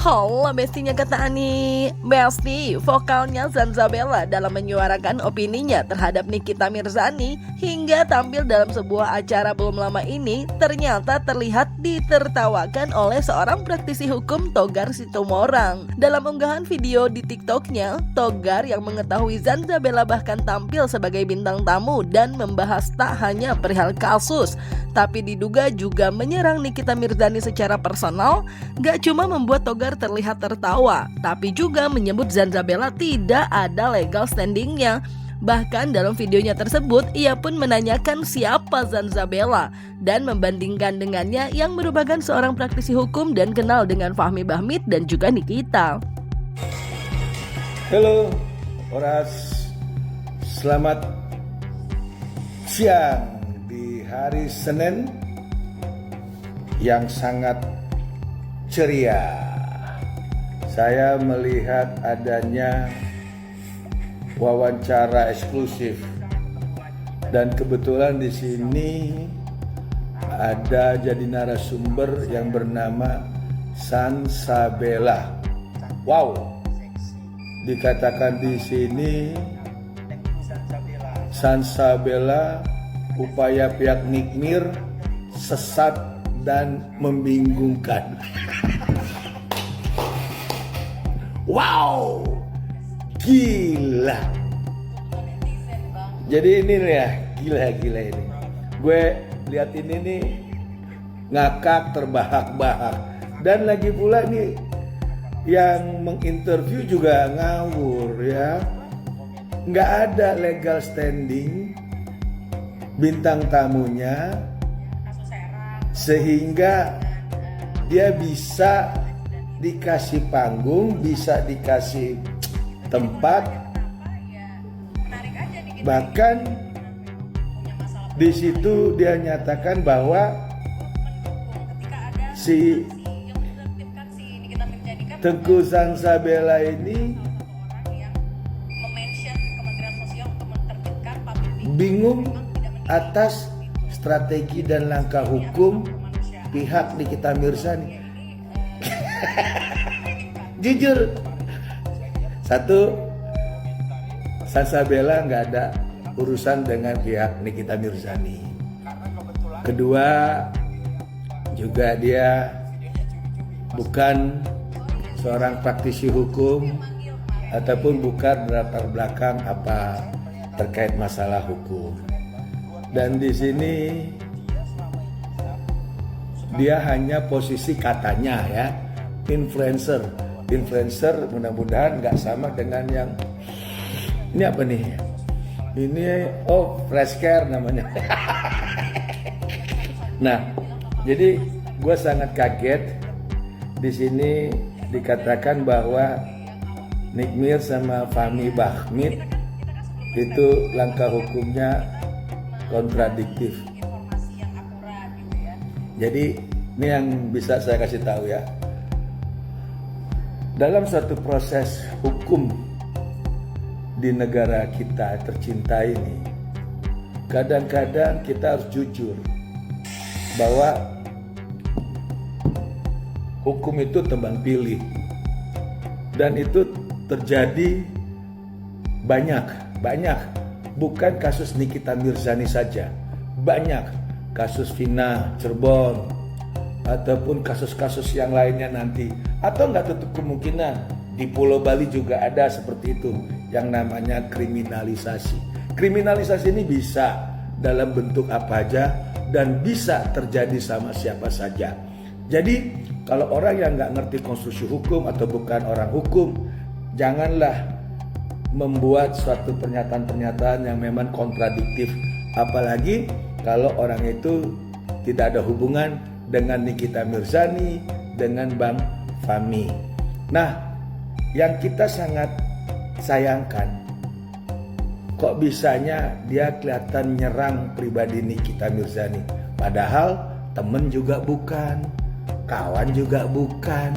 Halo bestinya kata Ani. Besti, vokalnya Zanzabella dalam menyuarakan opininya terhadap Nikita Mirzani hingga tampil dalam sebuah acara belum lama ini ternyata terlihat ditertawakan oleh seorang praktisi hukum Togar Situmorang. Dalam unggahan video di TikToknya, Togar yang mengetahui Zanzabella bahkan tampil sebagai bintang tamu dan membahas tak hanya perihal kasus, tapi diduga juga menyerang Nikita Mirzani secara personal. Gak cuma membuat Togar terlihat tertawa, tapi juga menyebut Zanzabella tidak ada legal standingnya. Bahkan dalam videonya tersebut, ia pun menanyakan siapa Zanzabella dan membandingkan dengannya yang merupakan seorang praktisi hukum dan kenal dengan Fahmi Bahmit dan juga Nikita. Halo, Horas. Selamat siang di hari Senin yang sangat ceria. Saya melihat adanya wawancara eksklusif dan kebetulan di sini ada jadi narasumber yang bernama Zanzabella. Wow, dikatakan di sini Zanzabella upaya pihak Nikmir sesat dan membingungkan. Wow, gila. Jadi ini nih ya, gila ini. Gue lihat ini nih ngakak terbahak-bahak. Dan lagi pula nih yang menginterview juga ngawur ya. Nggak ada legal standing bintang tamunya sehingga dia bisa dikasih panggung, bisa dikasih tempat. Bahkan di situ dia nyatakan bahwa si Tengku Zanzabella ini bingung atas strategi dan langkah hukum pihak Nikita Mirzani. Jujur, satu, Zanzabella nggak ada urusan dengan pihak Nikita Mirzani. Kedua, juga dia bukan seorang praktisi hukum ataupun bukan latar belakang apa terkait masalah hukum. Dan di sini dia hanya posisi katanya ya, influencer. Mudah-mudahan nggak sama dengan yang ini apa nih? Ini fresh care namanya. Nah, jadi gue sangat kaget di sini dikatakan bahwa Nikmir sama Fahmi Bahmit itu langkah hukumnya kontradiktif. Jadi ini yang bisa saya kasih tahu ya. Dalam suatu proses hukum di negara kita tercinta ini, kadang-kadang kita harus jujur bahwa hukum itu tebang pilih. Dan itu terjadi banyak. Bukan kasus Nikita Mirzani saja, banyak kasus Vina Cirebon ataupun kasus-kasus yang lainnya nanti, atau nggak tutup kemungkinan di Pulau Bali juga ada seperti itu yang namanya kriminalisasi. Kriminalisasi ini bisa dalam bentuk apa aja dan bisa terjadi sama siapa saja. Jadi kalau orang yang nggak ngerti konstruksi hukum atau bukan orang hukum, janganlah membuat suatu pernyataan-pernyataan yang memang kontradiktif, apalagi kalau orang itu tidak ada hubungan dengan Nikita Mirzani, dengan Bang Fahmi. Nah, yang kita sangat sayangkan, kok bisanya dia kelihatan nyerang pribadi Nikita Mirzani, padahal temen juga bukan, kawan juga bukan,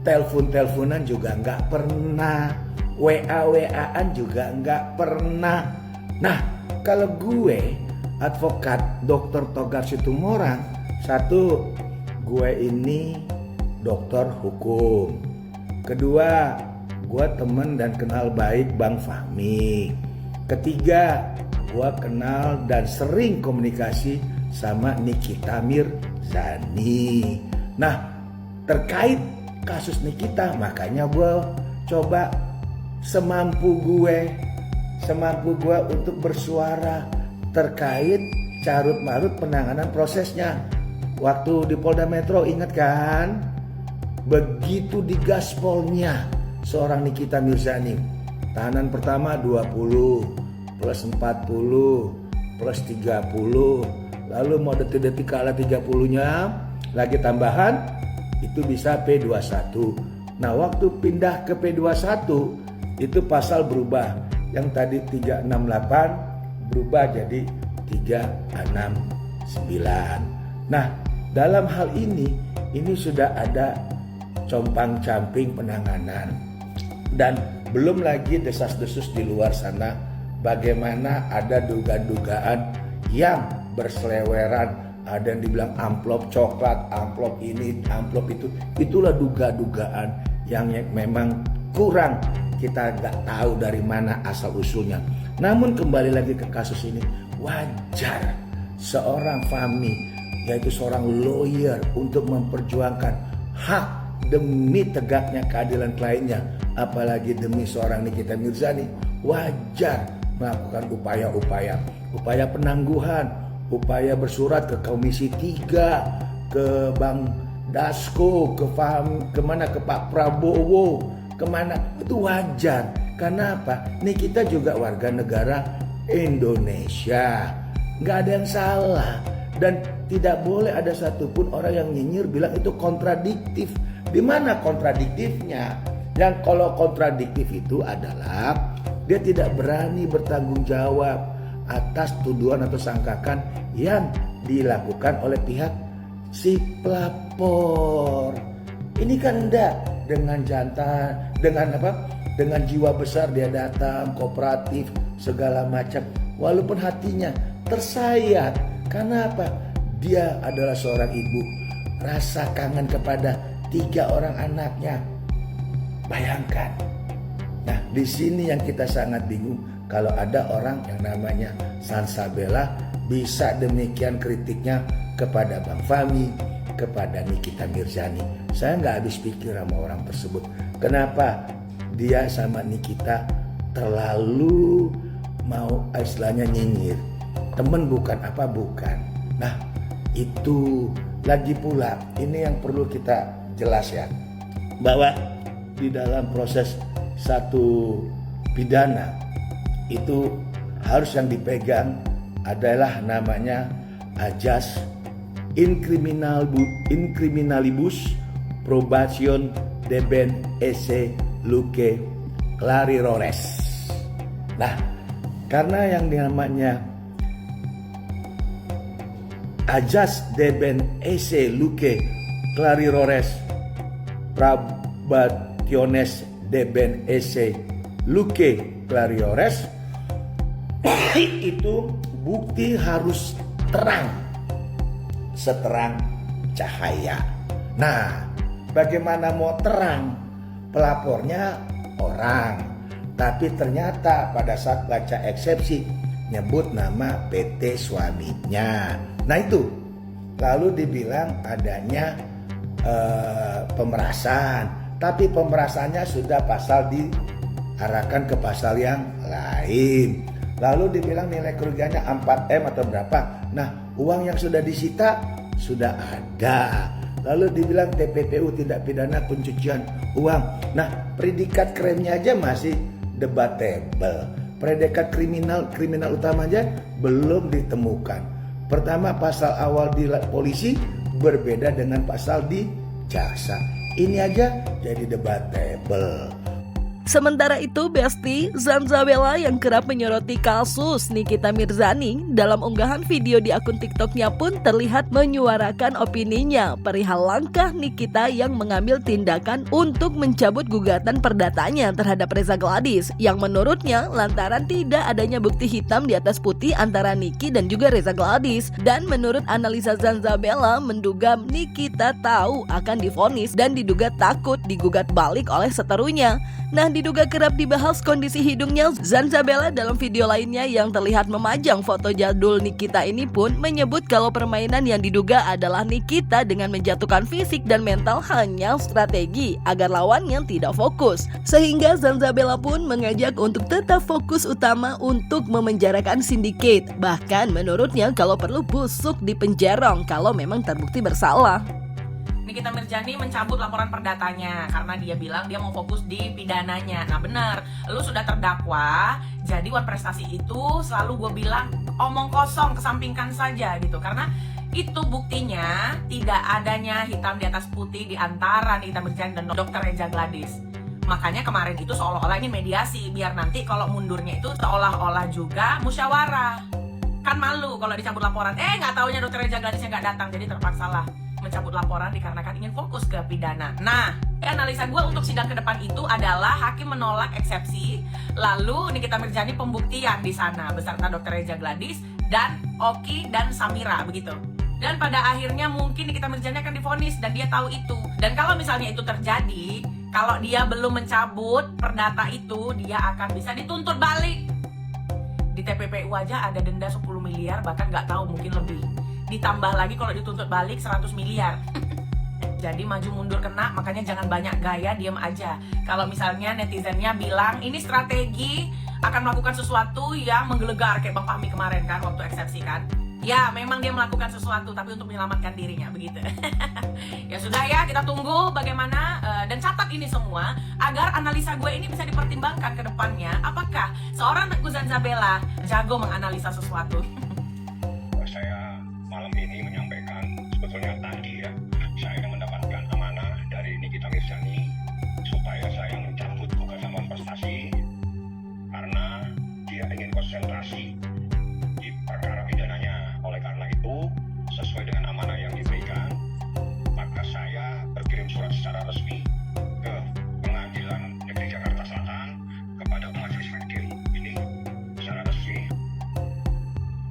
telepon-teleponan juga nggak pernah, WA-WA-an juga nggak pernah. Nah, kalau gue advokat Dr. Togar Situmorang, satu, gue ini doktor hukum. Kedua, gue temen dan kenal baik Bang Fahmi. Ketiga, gue kenal dan sering komunikasi sama Nikita Mirzani. Nah, terkait kasus Nikita, makanya gue coba semampu gue untuk bersuara terkait carut marut penanganan prosesnya. Waktu di Polda Metro, ingat kan? Begitu digaspolnya seorang Nikita Mirzani, tahanan pertama 20 plus 40 plus 30, lalu mau detik-detik kalah 30-nya lagi tambahan, itu bisa P21. Nah, waktu pindah ke P21 itu pasal berubah, yang tadi 368 berubah jadi 369. Nah, dalam hal ini sudah ada compang-camping penanganan, dan belum lagi desas-desus di luar sana bagaimana ada dugaan-dugaan yang berseleweran, ada yang dibilang amplop coklat, amplop ini, amplop itu. Itulah dugaan yang memang kurang, kita nggak tahu dari mana asal usulnya. Namun kembali lagi ke kasus ini, wajar seorang Fahmi, yaitu seorang lawyer, untuk memperjuangkan hak demi tegaknya keadilan kliennya, apalagi demi seorang Nikita Mirzani. Wajar melakukan upaya penangguhan, upaya bersurat ke Komisi 3, ke Bang Dasko, ke Pak Prabowo, kemana, itu wajar. Karena apa? Nikita juga warga negara Indonesia, nggak ada yang salah, dan tidak boleh ada satupun orang yang nyinyir bilang itu kontradiktif. Di mana kontradiktifnya? Yang kalau kontradiktif itu adalah dia tidak berani bertanggung jawab atas tuduhan atau sangkakan yang dilakukan oleh pihak si pelapor. Ini kan enggak, dengan jantan, dengan jiwa besar dia datang, kooperatif, segala macam. Walaupun hatinya tersayat. Karena apa? Dia adalah seorang ibu, rasa kangen kepada 3 orang anaknya. Bayangkan. Nah, di sini yang kita sangat bingung, kalau ada orang yang namanya Sansabella bisa demikian kritiknya kepada Bang Fahmi, kepada Nikita Mirzani. Saya nggak habis pikir sama orang tersebut. Kenapa dia sama Nikita terlalu mau istilahnya nyinyir? Temen bukan apa bukan. Nah, itu lagi pula ini yang perlu kita jelas ya, bahwa di dalam proses satu pidana itu harus yang dipegang adalah namanya ajas incriminalibus probation deben esse luce clarirores. Nah, karena yang namanya ajas deben esse luce clarirores probationes deben esse luce clarirores itu bukti harus terang, seterang cahaya. Nah, bagaimana mau terang? Pelapornya orang, tapi ternyata pada saat baca eksepsi nyebut nama PT suaminya. Nah itu, lalu dibilang adanya pemerasan, tapi pemerasannya sudah pasal diarahkan ke pasal yang lain. Lalu dibilang nilai kerugiannya 4M atau berapa. Nah, uang yang sudah disita sudah ada. Lalu dibilang TPPU tindak pidana pencucian uang. Nah, predikat krimnya aja masih debatable. Predikat kriminal utama aja belum ditemukan. Pertama, pasal awal di polisi berbeda dengan pasal di jaksa. Ini aja jadi debatable. Sementara itu, Besti Zanzabella yang kerap menyoroti kasus Nikita Mirzani dalam unggahan video di akun TikToknya pun terlihat menyuarakan opininya perihal langkah Nikita yang mengambil tindakan untuk mencabut gugatan perdatanya terhadap Reza Gladys yang menurutnya lantaran tidak adanya bukti hitam di atas putih antara Niki dan juga Reza Gladys. Dan menurut analisa Zanzabella, menduga Nikita tahu akan divonis dan diduga takut digugat balik oleh seterunya. Nah, diduga kerap dibahas kondisi hidungnya, Zanzabella dalam video lainnya yang terlihat memajang foto jadul Nikita ini pun menyebut kalau permainan yang diduga adalah Nikita dengan menjatuhkan fisik dan mental hanya strategi agar lawannya tidak fokus. Sehingga Zanzabella pun mengajak untuk tetap fokus utama untuk memenjarakan Syndicate. Bahkan menurutnya kalau perlu busuk di penjara kalau memang terbukti bersalah. Nikita Mirzani mencabut laporan perdatanya karena dia bilang dia mau fokus di pidananya. Nah benar, lu sudah terdakwa, jadi wan prestasi itu selalu gue bilang omong kosong, kesampingkan saja gitu. Karena itu buktinya tidak adanya hitam di atas putih di antara Nikita Mirzani dan Dr. Reza Gladys. Makanya kemarin itu seolah-olah ini mediasi, biar nanti kalau mundurnya itu seolah-olah juga musyawarah. Kan malu kalau dicabut laporan, nggak taunya Dr. Reza Gladysnya nggak datang, jadi terpaksalah mencabut laporan dikarenakan ingin fokus ke pidana. Nah, analisa gue untuk sidang ke depan itu adalah hakim menolak eksepsi, lalu Nikita Mirzani pembuktian di sana beserta Dr. Reza Gladys dan Oki dan Samira begitu. Dan pada akhirnya mungkin Nikita Mirzani akan divonis dan dia tahu itu. Dan kalau misalnya itu terjadi, kalau dia belum mencabut perdata itu, dia akan bisa dituntut balik. Di TPPU aja ada denda 10 miliar, bahkan nggak tahu mungkin lebih. Ditambah lagi kalau dituntut balik 100 miliar. Jadi maju mundur kena, makanya jangan banyak gaya, diam aja. Kalau misalnya netizennya bilang ini strategi akan melakukan sesuatu yang menggelegar kayak Bang Fahmi kemarin kan waktu eksepsi kan. Ya memang dia melakukan sesuatu tapi untuk menyelamatkan dirinya begitu. Ya sudah ya, kita tunggu bagaimana dan catat ini semua agar analisa gue ini bisa dipertimbangkan ke depannya. Apakah seorang Teguh Zanzabella jago menganalisa sesuatu? Saya malam ini menyampaikan sebetulnya tadi ya, saya mendapatkan amanah dari Nikita Mirzani supaya saya mencabut gugatan prestasi karena dia ingin konsentrasi di perkara pidananya. Oleh karena itu, sesuai dengan amanah yang diberikan, maka saya berkirim surat secara resmi ke Pengadilan Negeri Jakarta Selatan kepada Majelis Hakim ini secara resmi.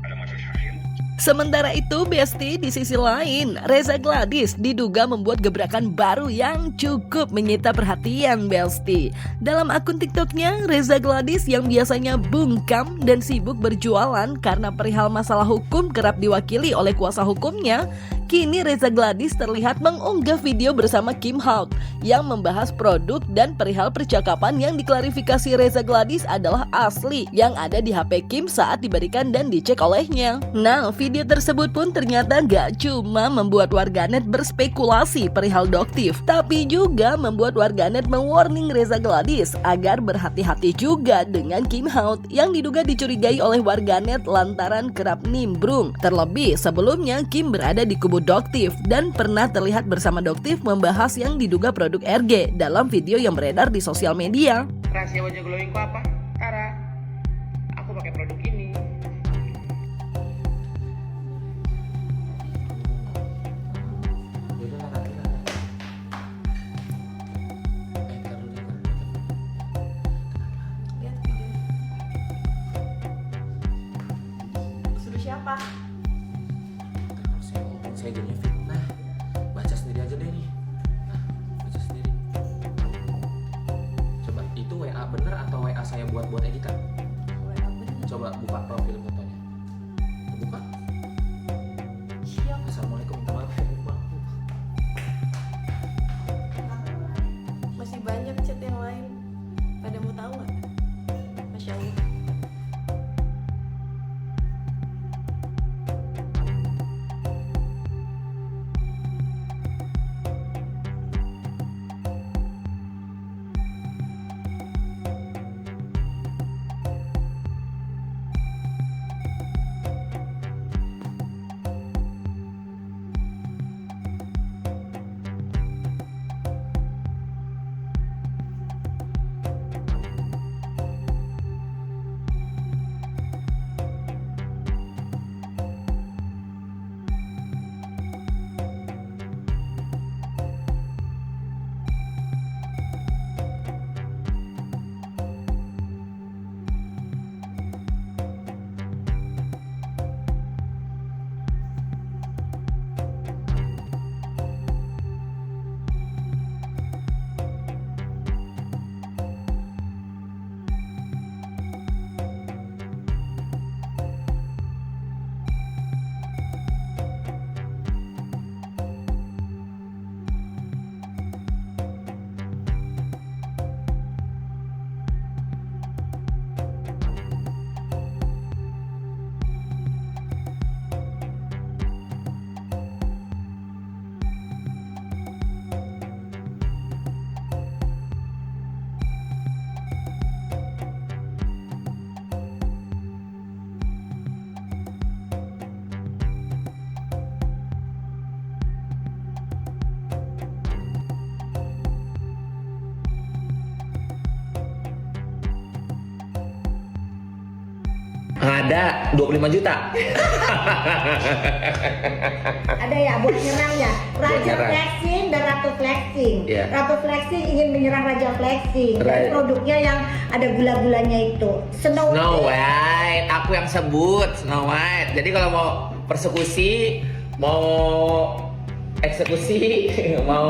Ada Majelis Hakim. Sementara itu, Besti, di sisi lain, Reza Gladys diduga membuat gebrakan baru yang cukup menyita perhatian Besti. Dalam akun TikToknya, Reza Gladys yang biasanya bungkam dan sibuk berjualan karena perihal masalah hukum kerap diwakili oleh kuasa hukumnya, kini Reza Gladys terlihat mengunggah video bersama Kim Hawk yang membahas produk dan perihal percakapan yang diklarifikasi Reza Gladys adalah asli yang ada di HP Kim saat diberikan dan dicek olehnya. Nah, video tersebut pun ternyata gak cuma membuat warganet berspekulasi perihal Doktif, tapi juga membuat warganet mewarning Reza Gladys agar berhati-hati juga dengan Kim Hawk yang diduga dicurigai oleh warganet lantaran kerap nimbrung. Terlebih sebelumnya Kim berada di kubu Doktif dan pernah terlihat bersama Doktif membahas yang diduga produk RG dalam video yang beredar di sosial media. Rahasia wajah glowingku apa? Tara, aku pakai produk ini. Suruh siapa? Saya jadinya fitnah. Baca sendiri aja deh nih. Nah, baca sendiri. Coba itu WA bener atau WA saya buat editan? WA bener. Coba buka profil fotonya. Buka. Siap. Assalamualaikum, minta maaf ya, maaf. Masih banyak chat yang lain. Pada mau tahu nggak? Masya Allah. Ada 25 juta. Ada ya buat nyerang ya. Raja nyerang. flexing dan ratu flexing. Iya. Ratu flexing ingin menyerang raja flexing. Dan Right. produknya yang ada gula-gulanya itu. Snow White, aku yang sebut Snow White. Jadi kalau mau persekusi, mau eksekusi, mau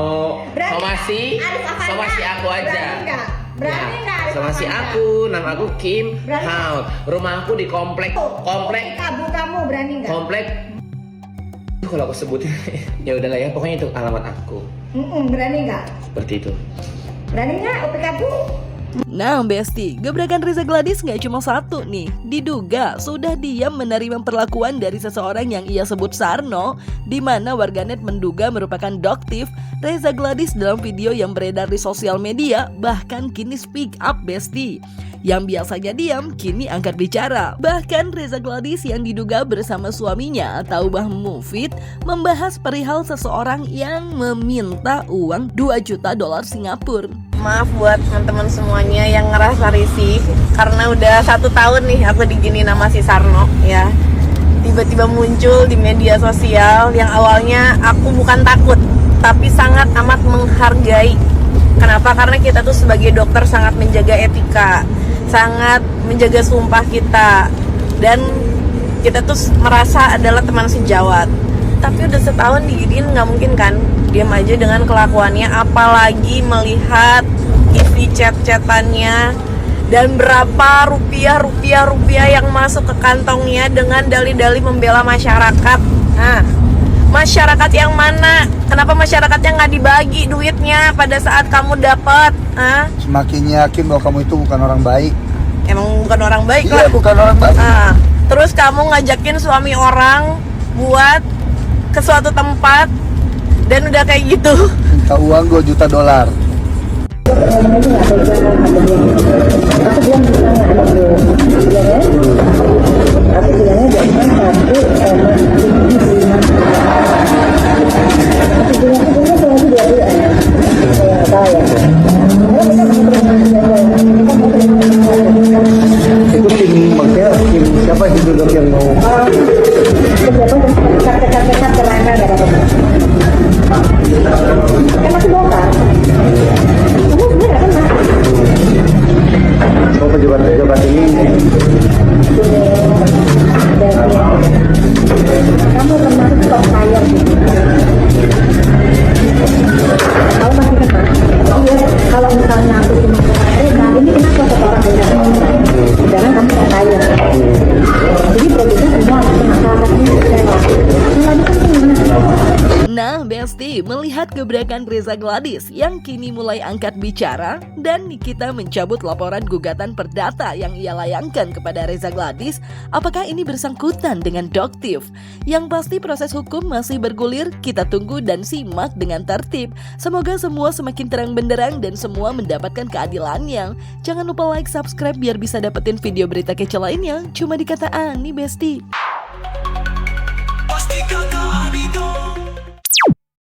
somasi, somasi aku aja. Berani nggak? Arif Somasi Avanda? aku, nama aku Kim Berani? Hout. Rumahku di komplek Kabu kamu berani nggak? komplek. Kalau aku sebutin, ya udahlah ya. Pokoknya itu alamat aku. Berani nggak? Seperti itu. Berani nggak? Opi kabu? Nah Besti, gebrakan Reza Gladys nggak cuma satu nih. Diduga sudah diam menerima perlakuan dari seseorang yang ia sebut Sarno, di mana warganet menduga merupakan doktif Reza Gladys dalam video yang beredar di sosial media. Bahkan kini speak up Besti. Yang biasanya diam, kini angkat bicara. Bahkan Reza Gladys yang diduga bersama suaminya atau Bah Mufid membahas perihal seseorang yang meminta uang 2 juta dolar Singapura. Maaf buat teman-teman semuanya yang ngerasa risih karena udah 1 tahun nih aku digini nama si Sarno ya. Tiba-tiba muncul di media sosial yang awalnya aku bukan takut tapi sangat amat menghargai. Kenapa? Karena kita tuh sebagai dokter sangat menjaga etika, sangat menjaga sumpah kita, dan kita tuh merasa adalah teman sejawat. Tapi udah setahun diginiin nggak mungkin kan diam aja dengan kelakuannya, apalagi melihat isi chat-chatannya dan berapa rupiah yang masuk ke kantongnya dengan dalih-dalih membela masyarakat. Nah, masyarakat yang mana? Kenapa masyarakatnya nggak dibagi duitnya pada saat kamu dapat? Semakin yakin bahwa kamu itu bukan orang baik. Emang bukan orang baik Iya, lah. bukan orang baik. Nah, terus kamu ngajakin suami orang buat ke suatu tempat dan udah kayak gitu. Minta uang 2 juta dolar. Itu tim, maksudnya tim siapa itu dok yang mau? Oh, pejabat ini. Kamu termasuk top player gitu. Kamu masih kenal? Iya, kalau misalnya aku cuma nah ini kenapa seseorang punya sedangkan kamu top player. Jadi produknya semua masyarakatnya kecewa. Nah Besti, melihat gebrakan Reza Gladys yang kini mulai angkat bicara dan Nikita mencabut laporan gugatan perdata yang ia layangkan kepada Reza Gladys, apakah ini bersangkutan dengan doktif? Yang pasti proses hukum masih bergulir, kita tunggu dan simak dengan tertib. Semoga semua semakin terang benderang dan semua mendapatkan keadilannya. Jangan lupa like, subscribe biar bisa dapetin video berita kece lainnya cuma di Kata Ani Besti.